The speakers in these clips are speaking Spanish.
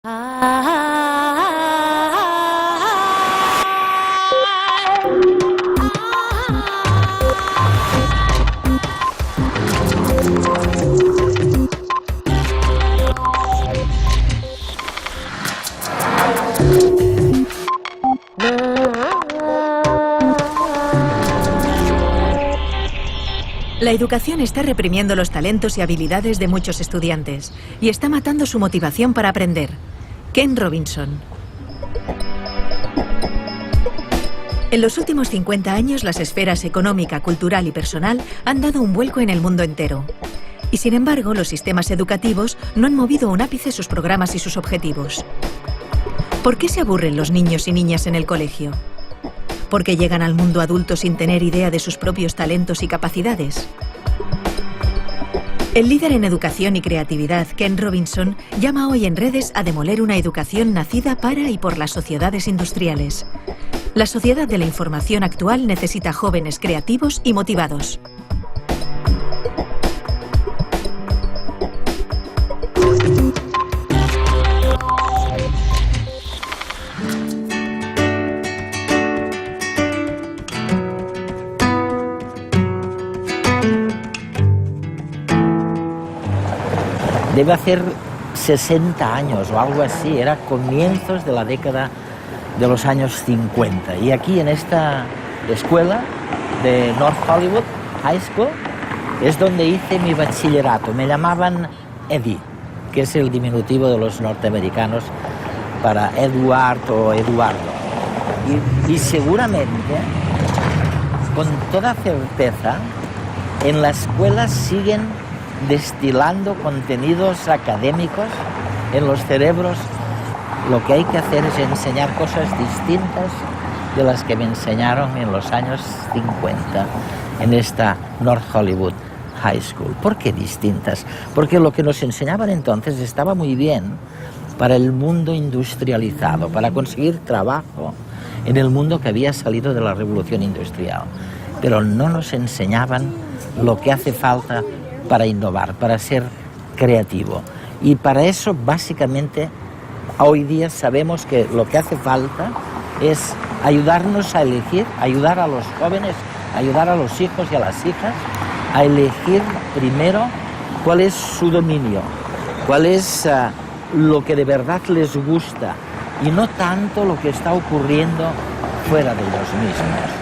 La educación está reprimiendo los talentos y habilidades de muchos estudiantes y está matando su motivación para aprender. Ken Robinson. En los últimos 50 años, las esferas económica, cultural y personal han dado un vuelco en el mundo entero. Y sin embargo, los sistemas educativos no han movido un ápice sus programas y sus objetivos. ¿Por qué se aburren los niños y niñas en el colegio? ¿Por qué llegan al mundo adulto sin tener idea de sus propios talentos y capacidades? El líder en educación y creatividad, Ken Robinson, llama hoy en redes a demoler una educación nacida para y por las sociedades industriales. La sociedad de la información actual necesita jóvenes creativos y motivados. Debe hacer 60 años o algo así, era comienzos de la década de los años 50. Y aquí en esta escuela de North Hollywood High School es donde hice mi bachillerato. Me llamaban Eddie, que es el diminutivo de los norteamericanos para Edward o Eduardo. Y seguramente, con toda certeza, en la escuela siguen destilando contenidos académicos en los cerebros. Lo que hay que hacer es enseñar cosas distintas de las que me enseñaron en los años 50 en esta North Hollywood High School. ¿Por qué distintas? Porque lo que nos enseñaban entonces estaba muy bien para el mundo industrializado, para conseguir trabajo en el mundo que había salido de la revolución industrial. Pero no nos enseñaban lo que hace falta para innovar, para ser creativo. Y para eso, básicamente, hoy día sabemos que lo que hace falta es ayudarnos a elegir, ayudar a los jóvenes, ayudar a los hijos y a las hijas a elegir primero cuál es su dominio, cuál es lo que de verdad les gusta y no tanto lo que está ocurriendo fuera de ellos mismos.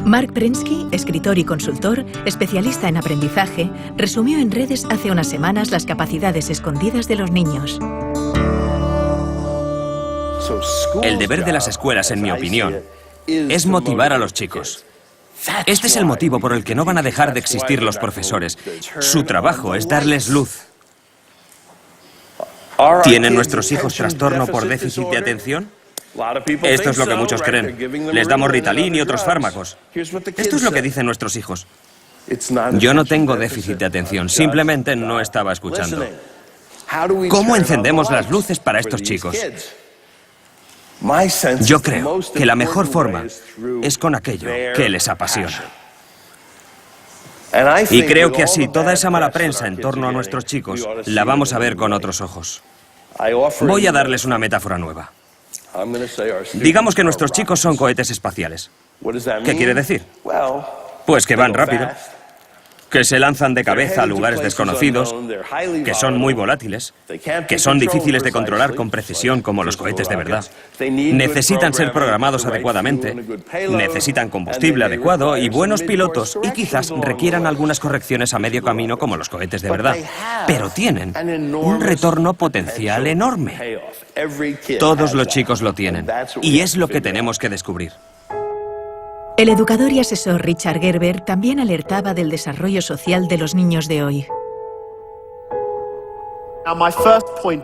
Mark Prensky, escritor y consultor, especialista en aprendizaje, resumió en redes hace unas semanas las capacidades escondidas de los niños. El deber de las escuelas, en mi opinión, es motivar a los chicos. Este es el motivo por el que no van a dejar de existir los profesores. Su trabajo es darles luz. ¿Tienen nuestros hijos trastorno por déficit de atención? Esto es lo que muchos creen. Les damos Ritalin y otros fármacos. Esto es lo que dicen nuestros hijos. Yo no tengo déficit de atención, simplemente no estaba escuchando. ¿Cómo encendemos las luces para estos chicos? Yo creo que la mejor forma es con aquello que les apasiona. Y creo que así toda esa mala prensa en torno a nuestros chicos la vamos a ver con otros ojos. Voy a darles una metáfora nueva. Digamos que nuestros chicos son cohetes espaciales. ¿Qué quiere decir? Pues que van rápido, que se lanzan de cabeza a lugares desconocidos, que son muy volátiles, que son difíciles de controlar con precisión como los cohetes de verdad. Necesitan ser programados adecuadamente, necesitan combustible adecuado y buenos pilotos y quizás requieran algunas correcciones a medio camino como los cohetes de verdad. Pero tienen un retorno potencial enorme. Todos los chicos lo tienen y es lo que tenemos que descubrir. El educador y asesor Richard Gerber también alertaba del desarrollo social de los niños de hoy.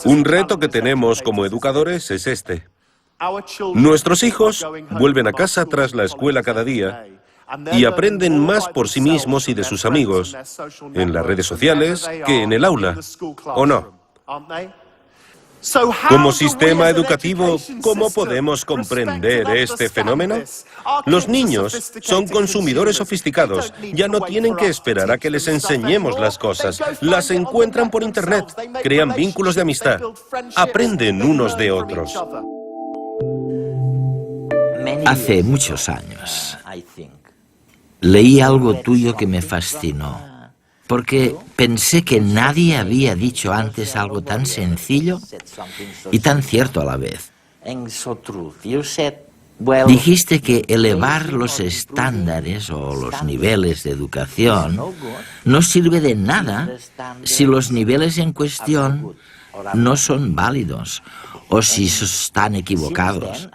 Un reto que tenemos como educadores es este. Nuestros hijos vuelven a casa tras la escuela cada día y aprenden más por sí mismos y de sus amigos en las redes sociales que en el aula, ¿o no? Como sistema educativo, ¿cómo podemos comprender este fenómeno? Los niños son consumidores sofisticados. Ya no tienen que esperar a que les enseñemos las cosas. Las encuentran por Internet, crean vínculos de amistad, aprenden unos de otros. Hace muchos años leí algo tuyo que me fascinó, porque pensé que nadie había dicho antes algo tan sencillo y tan cierto a la vez. Dijiste que elevar los estándares o los niveles de educación no sirve de nada si los niveles en cuestión no son válidos o si están equivocados.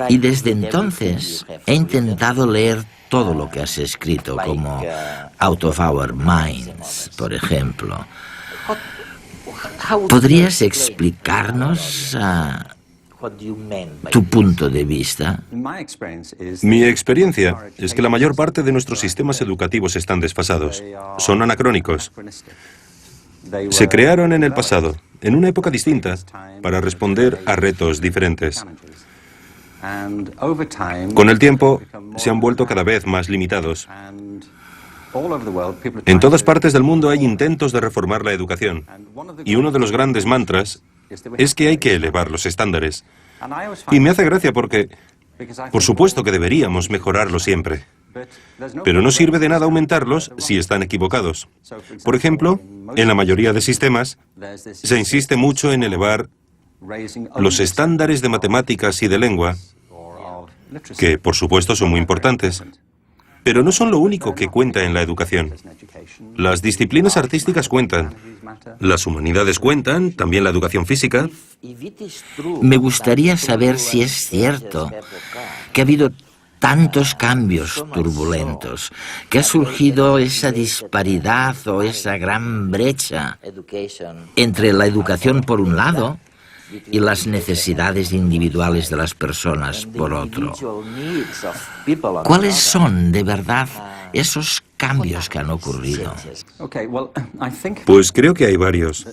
Y desde entonces he intentado leer todo lo que has escrito, como Out of Our Minds, por ejemplo. ¿Podrías explicarnos tu punto de vista? Mi experiencia es que la mayor parte de nuestros sistemas educativos están desfasados, son anacrónicos. Se crearon en el pasado, en una época distinta, para responder a retos diferentes. Con el tiempo, se han vuelto cada vez más limitados. En todas partes del mundo hay intentos de reformar la educación, y uno de los grandes mantras es que hay que elevar los estándares. Y me hace gracia porque, por supuesto que deberíamos mejorarlos siempre, pero no sirve de nada aumentarlos si están equivocados. Por ejemplo, en la mayoría de sistemas, se insiste mucho en elevar los estándares de matemáticas y de lengua, que por supuesto son muy importantes, pero no son lo único que cuenta en la educación. Las disciplinas artísticas cuentan, las humanidades cuentan, también la educación física. Me gustaría saber si es cierto que ha habido tantos cambios turbulentos, que ha surgido esa disparidad o esa gran brecha entre la educación por un lado y las necesidades individuales de las personas por otro. ¿Cuáles son, de verdad, esos cambios que han ocurrido? Pues creo que hay varios.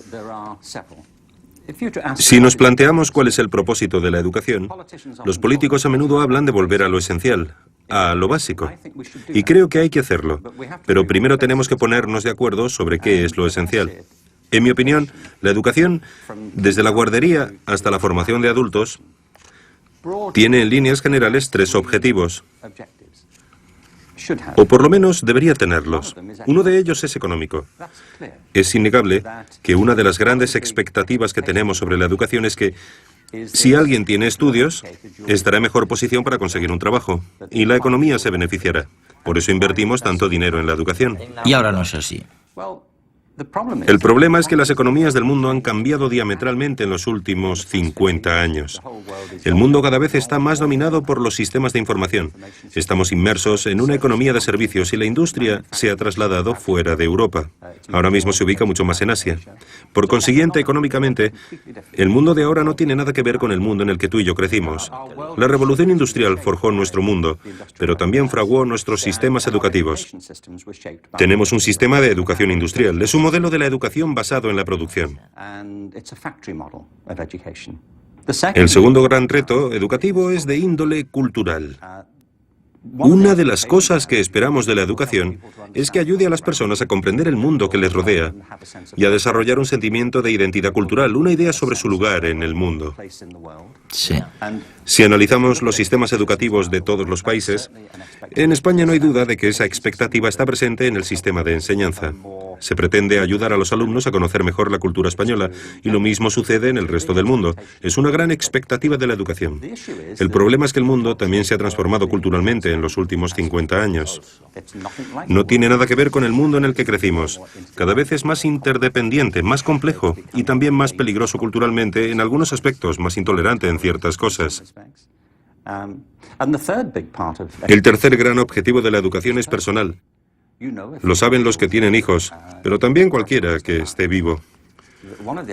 Si nos planteamos cuál es el propósito de la educación, los políticos a menudo hablan de volver a lo esencial, a lo básico. Y creo que hay que hacerlo. Pero primero tenemos que ponernos de acuerdo sobre qué es lo esencial. En mi opinión, la educación, desde la guardería hasta la formación de adultos, tiene en líneas generales 3 objetivos. O por lo menos debería tenerlos. Uno de ellos es económico. Es innegable que una de las grandes expectativas que tenemos sobre la educación es que si alguien tiene estudios, estará en mejor posición para conseguir un trabajo y la economía se beneficiará. Por eso invertimos tanto dinero en la educación. Y ahora no es así. El problema es que las economías del mundo han cambiado diametralmente en los últimos 50 años. El mundo cada vez está más dominado por los sistemas de información. Estamos inmersos en una economía de servicios y la industria se ha trasladado fuera de Europa. Ahora mismo se ubica mucho más en Asia. Por consiguiente, económicamente, el mundo de ahora no tiene nada que ver con el mundo en el que tú y yo crecimos. La revolución industrial forjó nuestro mundo, pero también fraguó nuestros sistemas educativos. Tenemos un sistema de educación industrial. Es un modelo de la educación basado en la producción. El segundo gran reto educativo es de índole cultural. Una de las cosas que esperamos de la educación es que ayude a las personas a comprender el mundo que les rodea y a desarrollar un sentimiento de identidad cultural, una idea sobre su lugar en el mundo. Sí. Si analizamos los sistemas educativos de todos los países, en España no hay duda de que esa expectativa está presente en el sistema de enseñanza. Se pretende ayudar a los alumnos a conocer mejor la cultura española y lo mismo sucede en el resto del mundo. Es una gran expectativa de la educación. El problema es que el mundo también se ha transformado culturalmente en los últimos 50 años. No tiene nada que ver con el mundo en el que crecimos. Cada vez es más interdependiente, más complejo y también más peligroso culturalmente en algunos aspectos, más intolerante en ciertas cosas. El tercer gran objetivo de la educación es personal. Lo saben los que tienen hijos, pero también cualquiera que esté vivo.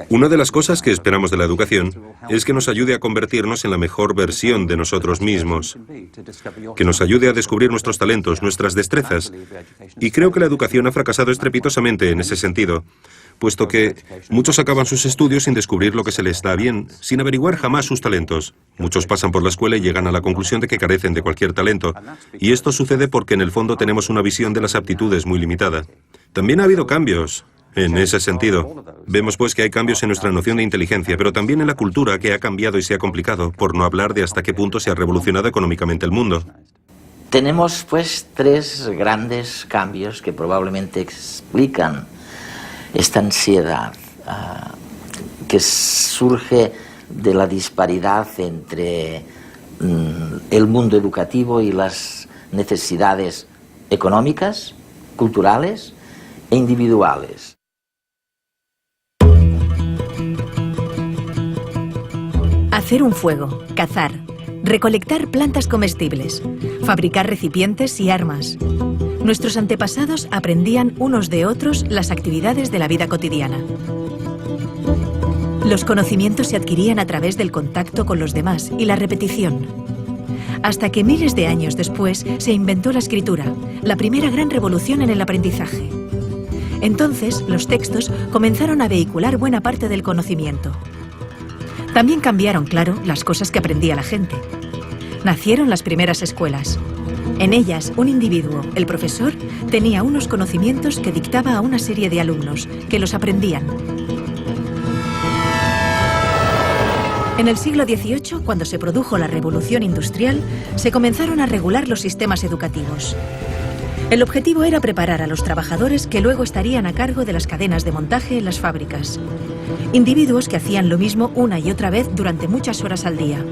Una de las cosas que esperamos de la educación es que nos ayude a convertirnos en la mejor versión de nosotros mismos, que nos ayude a descubrir nuestros talentos, nuestras destrezas. Y creo que la educación ha fracasado estrepitosamente en ese sentido, puesto que muchos acaban sus estudios sin descubrir lo que se les da bien, sin averiguar jamás sus talentos. Muchos pasan por la escuela y llegan a la conclusión de que carecen de cualquier talento. Y esto sucede porque en el fondo tenemos una visión de las aptitudes muy limitada. También ha habido cambios en ese sentido. Vemos pues que hay cambios en nuestra noción de inteligencia, pero también en la cultura, que ha cambiado y se ha complicado, por no hablar de hasta qué punto se ha revolucionado económicamente el mundo. Tenemos pues tres grandes cambios que probablemente explican esta ansiedad que surge de la disparidad entre el mundo educativo y las necesidades económicas, culturales e individuales. Hacer un fuego, cazar, recolectar plantas comestibles, fabricar recipientes y armas. Nuestros antepasados aprendían unos de otros las actividades de la vida cotidiana. Los conocimientos se adquirían a través del contacto con los demás y la repetición. Hasta que miles de años después se inventó la escritura, la primera gran revolución en el aprendizaje. Entonces, los textos comenzaron a vehicular buena parte del conocimiento. También cambiaron, claro, las cosas que aprendía la gente. Nacieron las primeras escuelas. En ellas, un individuo, el profesor, tenía unos conocimientos que dictaba a una serie de alumnos, que los aprendían. En el siglo XVIII, cuando se produjo la Revolución Industrial, se comenzaron a regular los sistemas educativos. El objetivo era preparar a los trabajadores que luego estarían a cargo de las cadenas de montaje en las fábricas. Individuos que hacían lo mismo una y otra vez durante muchas horas al día.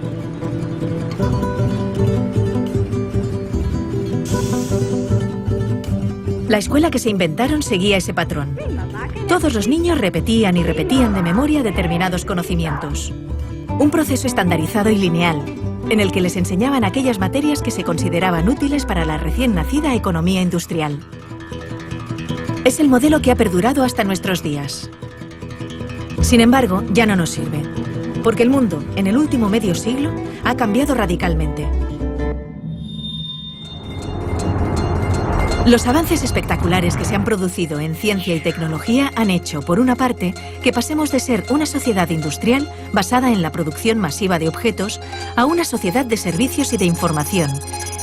La escuela que se inventaron seguía ese patrón. Todos los niños repetían y repetían de memoria determinados conocimientos. Un proceso estandarizado y lineal, en el que les enseñaban aquellas materias que se consideraban útiles para la recién nacida economía industrial. Es el modelo que ha perdurado hasta nuestros días. Sin embargo, ya no nos sirve, porque el mundo, en el último medio siglo, ha cambiado radicalmente. Los avances espectaculares que se han producido en ciencia y tecnología han hecho, por una parte, que pasemos de ser una sociedad industrial basada en la producción masiva de objetos a una sociedad de servicios y de información,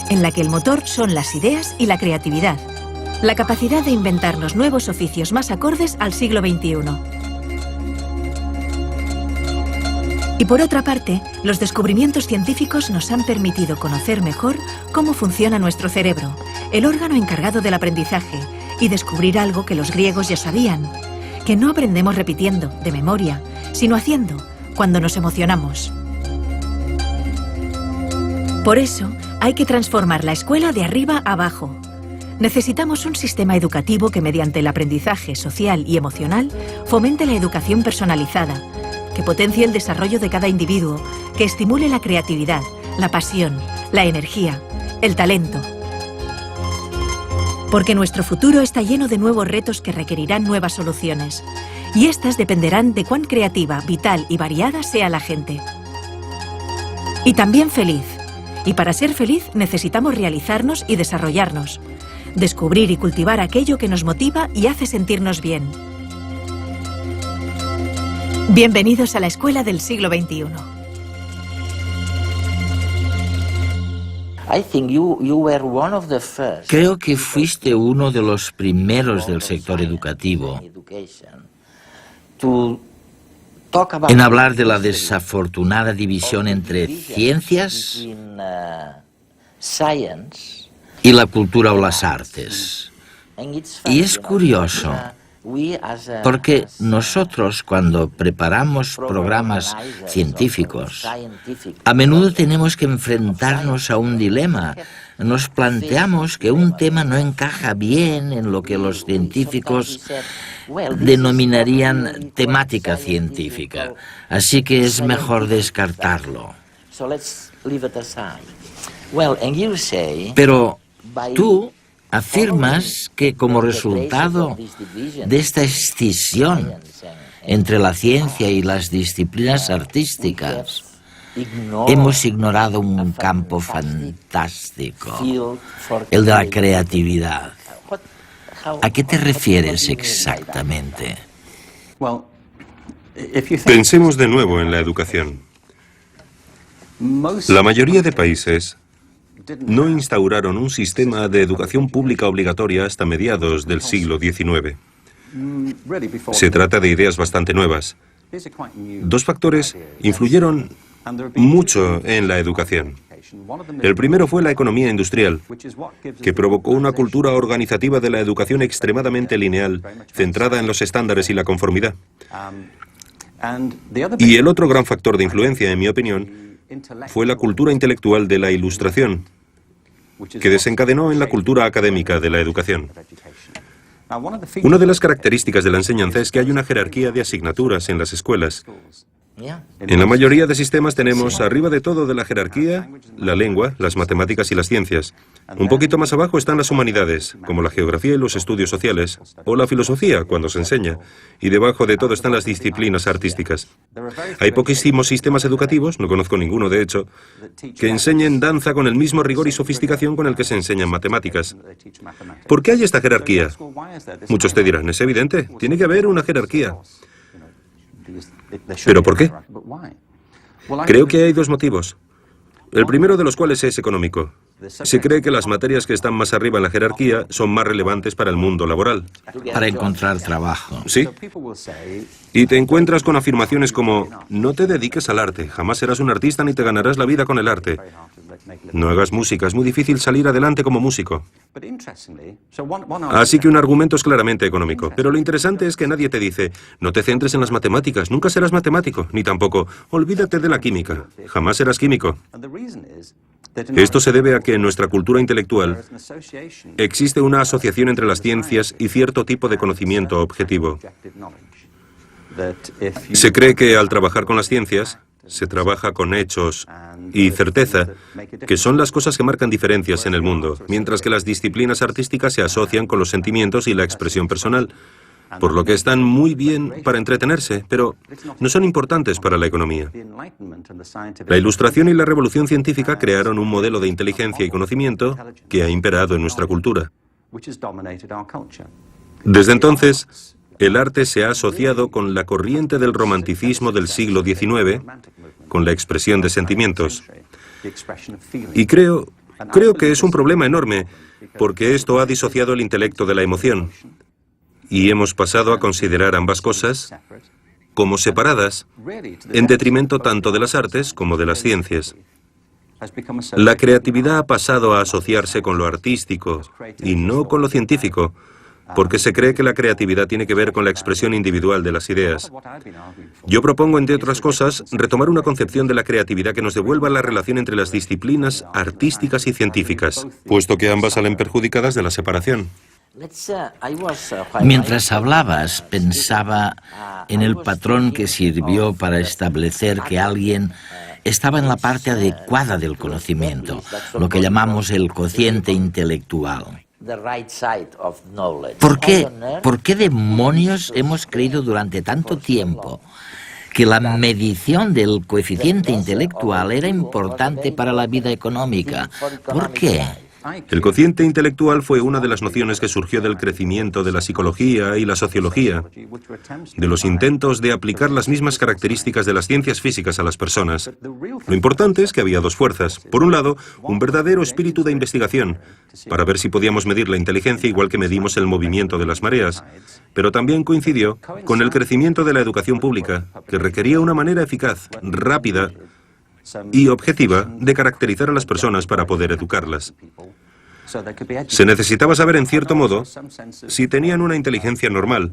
en la que el motor son las ideas y la creatividad, la capacidad de inventarnos nuevos oficios más acordes al siglo XXI. Y por otra parte, los descubrimientos científicos nos han permitido conocer mejor cómo funciona nuestro cerebro, el órgano encargado del aprendizaje, y descubrir algo que los griegos ya sabían, que no aprendemos repitiendo, de memoria, sino haciendo, cuando nos emocionamos. Por eso, hay que transformar la escuela de arriba a abajo. Necesitamos un sistema educativo que, mediante el aprendizaje social y emocional, fomente la educación personalizada, que potencie el desarrollo de cada individuo, que estimule la creatividad, la pasión, la energía, el talento. Porque nuestro futuro está lleno de nuevos retos que requerirán nuevas soluciones, y estas dependerán de cuán creativa, vital y variada sea la gente. Y también feliz. Y para ser feliz necesitamos realizarnos y desarrollarnos, descubrir y cultivar aquello que nos motiva y hace sentirnos bien. Bienvenidos a la escuela del siglo XXI. Creo que fuiste uno de los primeros del sector educativo en hablar de la desafortunada división entre ciencias y la cultura o las artes. Y es curioso, porque nosotros, cuando preparamos programas científicos, a menudo tenemos que enfrentarnos a un dilema. Nos planteamos que un tema no encaja bien en lo que los científicos denominarían temática científica, así que es mejor descartarlo. Pero tú afirmas que como resultado de esta escisión entre la ciencia y las disciplinas artísticas, hemos ignorado un campo fantástico, el de la creatividad. ¿A qué te refieres exactamente? Pensemos de nuevo en la educación. La mayoría de países no instauraron un sistema de educación pública obligatoria hasta mediados del siglo XIX. Se trata de ideas bastante nuevas. Dos factores influyeron mucho en la educación. El primero fue la economía industrial, que provocó una cultura organizativa de la educación extremadamente lineal, centrada en los estándares y la conformidad. Y el otro gran factor de influencia, en mi opinión, fue la cultura intelectual de la Ilustración, que desencadenó en la cultura académica de la educación. Una de las características de la enseñanza es que hay una jerarquía de asignaturas en las escuelas. En la mayoría de sistemas tenemos arriba de todo de la jerarquía la lengua, las matemáticas y las ciencias. Un poquito más abajo están las humanidades, como la geografía y los estudios sociales, o la filosofía, cuando se enseña. Y debajo de todo están las disciplinas artísticas. Hay poquísimos sistemas educativos, no conozco ninguno de hecho, que enseñen danza con el mismo rigor y sofisticación con el que se enseñan matemáticas. ¿Por qué hay esta jerarquía? Muchos te dirán, es evidente, tiene que haber una jerarquía. ¿Pero por qué? Creo que hay dos motivos. El primero de los cuales es económico. Se cree que las materias que están más arriba en la jerarquía son más relevantes para el mundo laboral. Para encontrar trabajo. Sí. Y te encuentras con afirmaciones como, no te dediques al arte, jamás serás un artista ni te ganarás la vida con el arte. No hagas música, es muy difícil salir adelante como músico. Así que un argumento es claramente económico. Pero lo interesante es que nadie te dice, no te centres en las matemáticas, nunca serás matemático, ni tampoco, olvídate de la química, jamás serás químico. Esto se debe a que en nuestra cultura intelectual existe una asociación entre las ciencias y cierto tipo de conocimiento objetivo. Se cree que al trabajar con las ciencias, se trabaja con hechos y certeza, que son las cosas que marcan diferencias en el mundo, mientras que las disciplinas artísticas se asocian con los sentimientos y la expresión personal, por lo que están muy bien para entretenerse, pero no son importantes para la economía. La Ilustración y la Revolución Científica crearon un modelo de inteligencia y conocimiento que ha imperado en nuestra cultura. Desde entonces, el arte se ha asociado con la corriente del romanticismo del siglo XIX, con la expresión de sentimientos. Y creo que es un problema enorme, porque esto ha disociado el intelecto de la emoción. Y hemos pasado a considerar ambas cosas como separadas, en detrimento tanto de las artes como de las ciencias. La creatividad ha pasado a asociarse con lo artístico y no con lo científico, porque se cree que la creatividad tiene que ver con la expresión individual de las ideas. Yo propongo, entre otras cosas, retomar una concepción de la creatividad que nos devuelva la relación entre las disciplinas artísticas y científicas, puesto que ambas salen perjudicadas de la separación. Mientras hablabas, pensaba en el patrón que sirvió para establecer que alguien estaba en la parte adecuada del conocimiento, lo que llamamos el cociente intelectual. ¿Por qué demonios hemos creído durante tanto tiempo que la medición del coeficiente intelectual era importante para la vida económica? ¿Por qué? El cociente intelectual fue una de las nociones que surgió del crecimiento de la psicología y la sociología, de los intentos de aplicar las mismas características de las ciencias físicas a las personas. Lo importante es que había dos fuerzas. Por un lado, un verdadero espíritu de investigación, para ver si podíamos medir la inteligencia igual que medimos el movimiento de las mareas, pero también coincidió con el crecimiento de la educación pública, que requería una manera eficaz, rápida y objetiva de caracterizar a las personas para poder educarlas. Se necesitaba saber, en cierto modo, si tenían una inteligencia normal,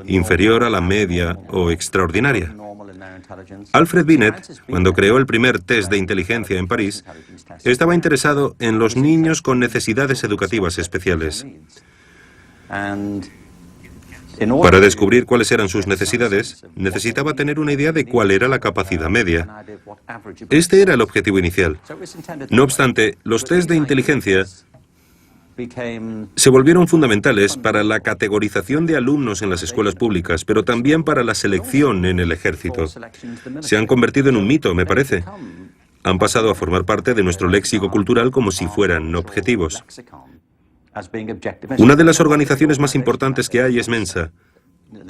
inferior a la media o extraordinaria. Alfred Binet, cuando creó el primer test de inteligencia en París, estaba interesado en los niños con necesidades educativas especiales. Para descubrir cuáles eran sus necesidades, necesitaba tener una idea de cuál era la capacidad media. Este era el objetivo inicial. No obstante, los test de inteligencia se volvieron fundamentales para la categorización de alumnos en las escuelas públicas, pero también para la selección en el ejército. Se han convertido en un mito, me parece. Han pasado a formar parte de nuestro léxico cultural como si fueran objetivos. Una de las organizaciones más importantes que hay es Mensa,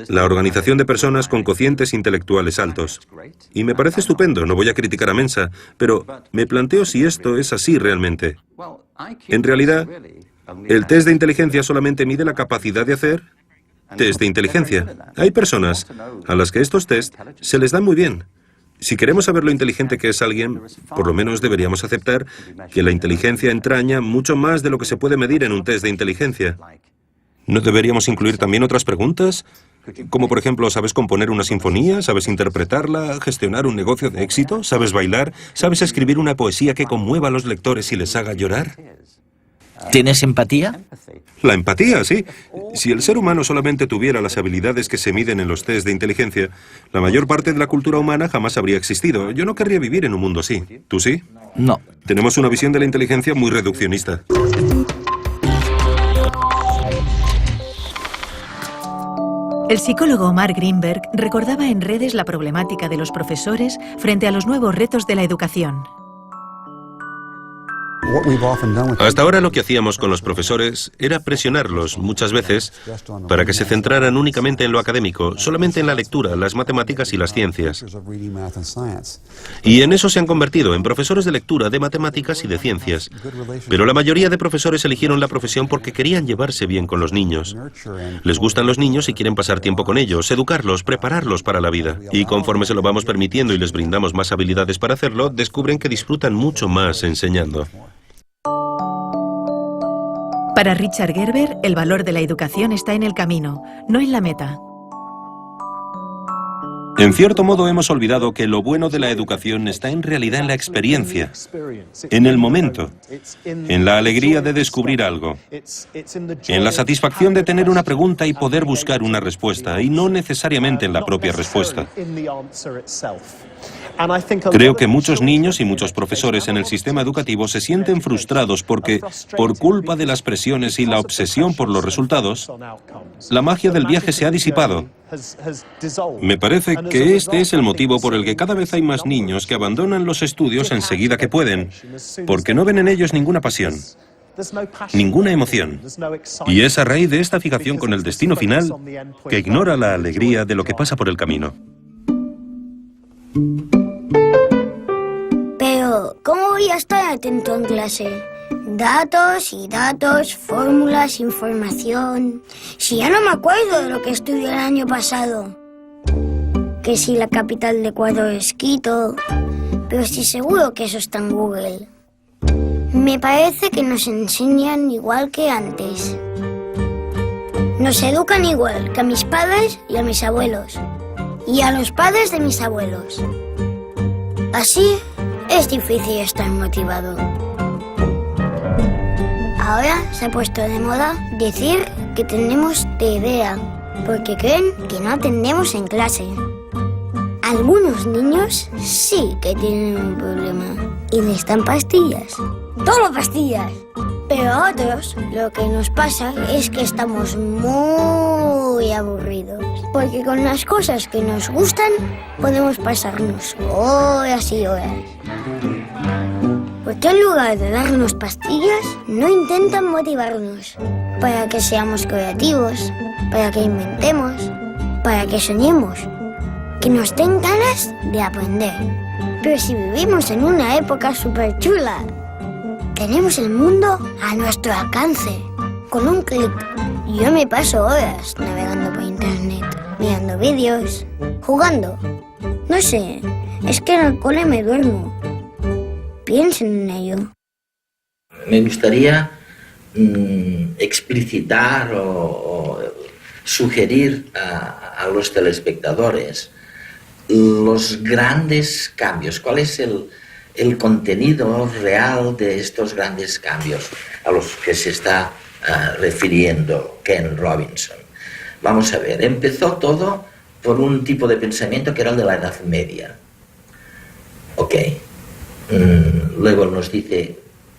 la organización de personas con cocientes intelectuales altos. Y me parece estupendo, no voy a criticar a Mensa, pero me planteo si esto es así realmente. En realidad, el test de inteligencia solamente mide la capacidad de hacer test de inteligencia. Hay personas a las que estos test se les dan muy bien. Si queremos saber lo inteligente que es alguien, por lo menos deberíamos aceptar que la inteligencia entraña mucho más de lo que se puede medir en un test de inteligencia. ¿No deberíamos incluir también otras preguntas? Como por ejemplo, ¿sabes componer una sinfonía? ¿Sabes interpretarla? ¿Gestionar un negocio de éxito? ¿Sabes bailar? ¿Sabes escribir una poesía que conmueva a los lectores y les haga llorar? ¿Tienes empatía? La empatía, sí. Si el ser humano solamente tuviera las habilidades que se miden en los test de inteligencia, la mayor parte de la cultura humana jamás habría existido. Yo no querría vivir en un mundo así. ¿Tú sí? No. Tenemos una visión de la inteligencia muy reduccionista. El psicólogo Mark Greenberg recordaba en redes la problemática de los profesores frente a los nuevos retos de la educación. Hasta ahora lo que hacíamos con los profesores era presionarlos, muchas veces, para que se centraran únicamente en lo académico, solamente en la lectura, las matemáticas y las ciencias. Y en eso se han convertido, en profesores de lectura, de matemáticas y de ciencias. Pero la mayoría de profesores eligieron la profesión porque querían llevarse bien con los niños. Les gustan los niños y quieren pasar tiempo con ellos, educarlos, prepararlos para la vida. Y conforme se lo vamos permitiendo y les brindamos más habilidades para hacerlo, descubren que disfrutan mucho más enseñando. Para Richard Gerber, el valor de la educación está en el camino, no en la meta. En cierto modo hemos olvidado que lo bueno de la educación está en realidad en la experiencia, en el momento, en la alegría de descubrir algo, en la satisfacción de tener una pregunta y poder buscar una respuesta, y no necesariamente en la propia respuesta. Creo que muchos niños y muchos profesores en el sistema educativo se sienten frustrados porque, por culpa de las presiones y la obsesión por los resultados, la magia del viaje se ha disipado. Me parece que este es el motivo por el que cada vez hay más niños que abandonan los estudios enseguida que pueden, porque no ven en ellos ninguna pasión, ninguna emoción. Y es a raíz de esta fijación con el destino final que ignora la alegría de lo que pasa por el camino. Pero, ¿cómo voy a estar atento en clase? Datos y datos, fórmulas, información... Si ya no me acuerdo de lo que estudié el año pasado. Que si la capital de Ecuador es Quito... Pero estoy seguro que eso está en Google. Me parece que nos enseñan igual que antes. Nos educan igual que a mis padres y a mis abuelos. Y a los padres de mis abuelos. Así es difícil estar motivado. Ahora se ha puesto de moda decir que tenemos TDA, porque creen que no atendemos en clase. Algunos niños sí que tienen un problema y necesitan pastillas. ¡Todo pastillas! Pero a otros lo que nos pasa es que estamos muy aburridos. Porque con las cosas que nos gustan podemos pasarnos horas y horas. ¿Por qué en lugar de darnos pastillas no intentan motivarnos? Para que seamos creativos, para que inventemos, para que soñemos, que nos den ganas de aprender. Pero si vivimos en una época súper chula, tenemos el mundo a nuestro alcance. Con un clic. Yo me paso horas navegando por internet, mirando vídeos, jugando. No sé, es que en el cole me duermo. Piensen en ello. Me gustaría explicitar o sugerir a los telespectadores los grandes cambios. ¿Cuál es el contenido real de estos grandes cambios a los que se está refiriendo Ken Robinson? Vamos a ver, empezó todo por un tipo de pensamiento que era el de la Edad Media. Ok. Luego nos dice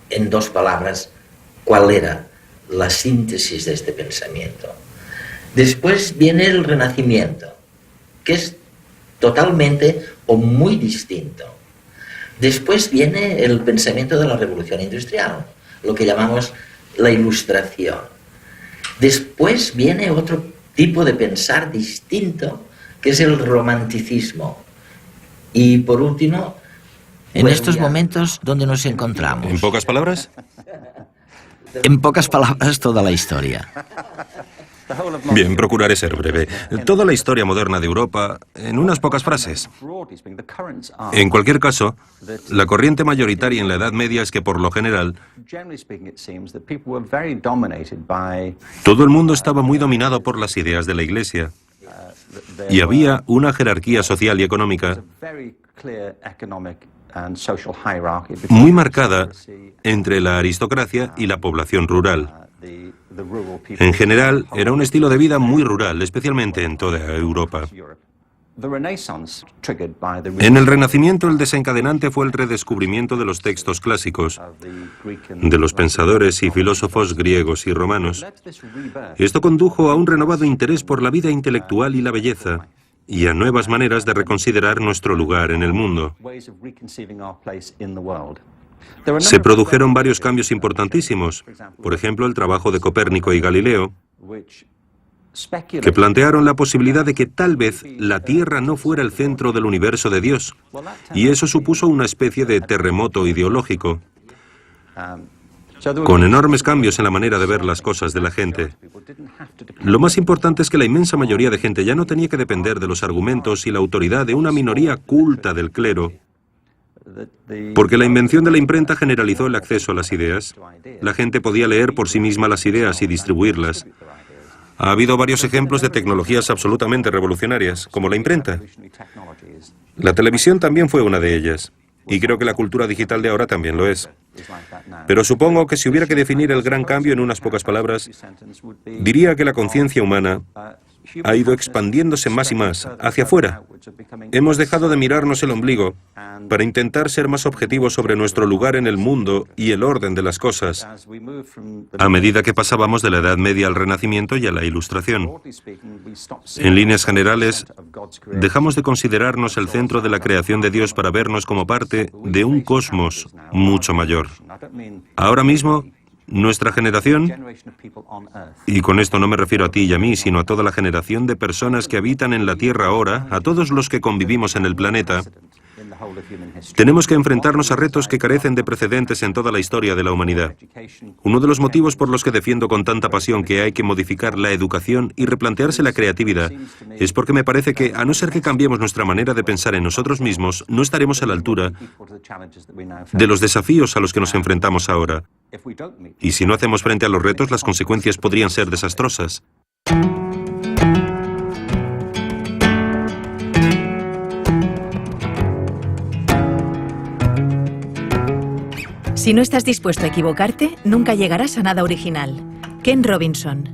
en dos palabras cuál era la síntesis de este pensamiento. Después viene el Renacimiento, que es totalmente o muy distinto. Después viene el pensamiento de la Revolución Industrial, lo que llamamos la Ilustración. Después viene otro tipo de pensar distinto, que es el romanticismo. Y por último, en estos momentos, ¿dónde nos encontramos? ¿En pocas palabras? En pocas palabras, toda la historia. Bien, procuraré ser breve. Toda la historia moderna de Europa, en unas pocas frases. En cualquier caso, la corriente mayoritaria en la Edad Media es que, por lo general, todo el mundo estaba muy dominado por las ideas de la Iglesia. Y había una jerarquía social y económica muy marcada entre la aristocracia y la población rural. En general, era un estilo de vida muy rural, especialmente en toda Europa. En el Renacimiento, el desencadenante fue el redescubrimiento de los textos clásicos, de los pensadores y filósofos griegos y romanos. Esto condujo a un renovado interés por la vida intelectual y la belleza, y a nuevas maneras de reconsiderar nuestro lugar en el mundo. Se produjeron varios cambios importantísimos, por ejemplo, el trabajo de Copérnico y Galileo, que plantearon la posibilidad de que tal vez la Tierra no fuera el centro del universo de Dios, y eso supuso una especie de terremoto ideológico, con enormes cambios en la manera de ver las cosas de la gente. Lo más importante es que la inmensa mayoría de gente ya no tenía que depender de los argumentos y la autoridad de una minoría culta del clero, porque la invención de la imprenta generalizó el acceso a las ideas. La gente podía leer por sí misma las ideas y distribuirlas. Ha habido varios ejemplos de tecnologías absolutamente revolucionarias, como la imprenta. La televisión también fue una de ellas, y creo que la cultura digital de ahora también lo es. Pero supongo que si hubiera que definir el gran cambio en unas pocas palabras, diría que la conciencia humana ha ido expandiéndose más y más hacia afuera. Hemos dejado de mirarnos el ombligo para intentar ser más objetivos sobre nuestro lugar en el mundo y el orden de las cosas, a medida que pasábamos de la Edad Media al Renacimiento y a la Ilustración. En líneas generales, dejamos de considerarnos el centro de la creación de Dios para vernos como parte de un cosmos mucho mayor. Ahora mismo, nuestra generación, y con esto no me refiero a ti y a mí, sino a toda la generación de personas que habitan en la Tierra ahora, a todos los que convivimos en el planeta, tenemos que enfrentarnos a retos que carecen de precedentes en toda la historia de la humanidad. Uno de los motivos por los que defiendo con tanta pasión que hay que modificar la educación y replantearse la creatividad es porque me parece que, a no ser que cambiemos nuestra manera de pensar en nosotros mismos, no estaremos a la altura de los desafíos a los que nos enfrentamos ahora. Y si no hacemos frente a los retos, las consecuencias podrían ser desastrosas. Si no estás dispuesto a equivocarte, nunca llegarás a nada original. Ken Robinson.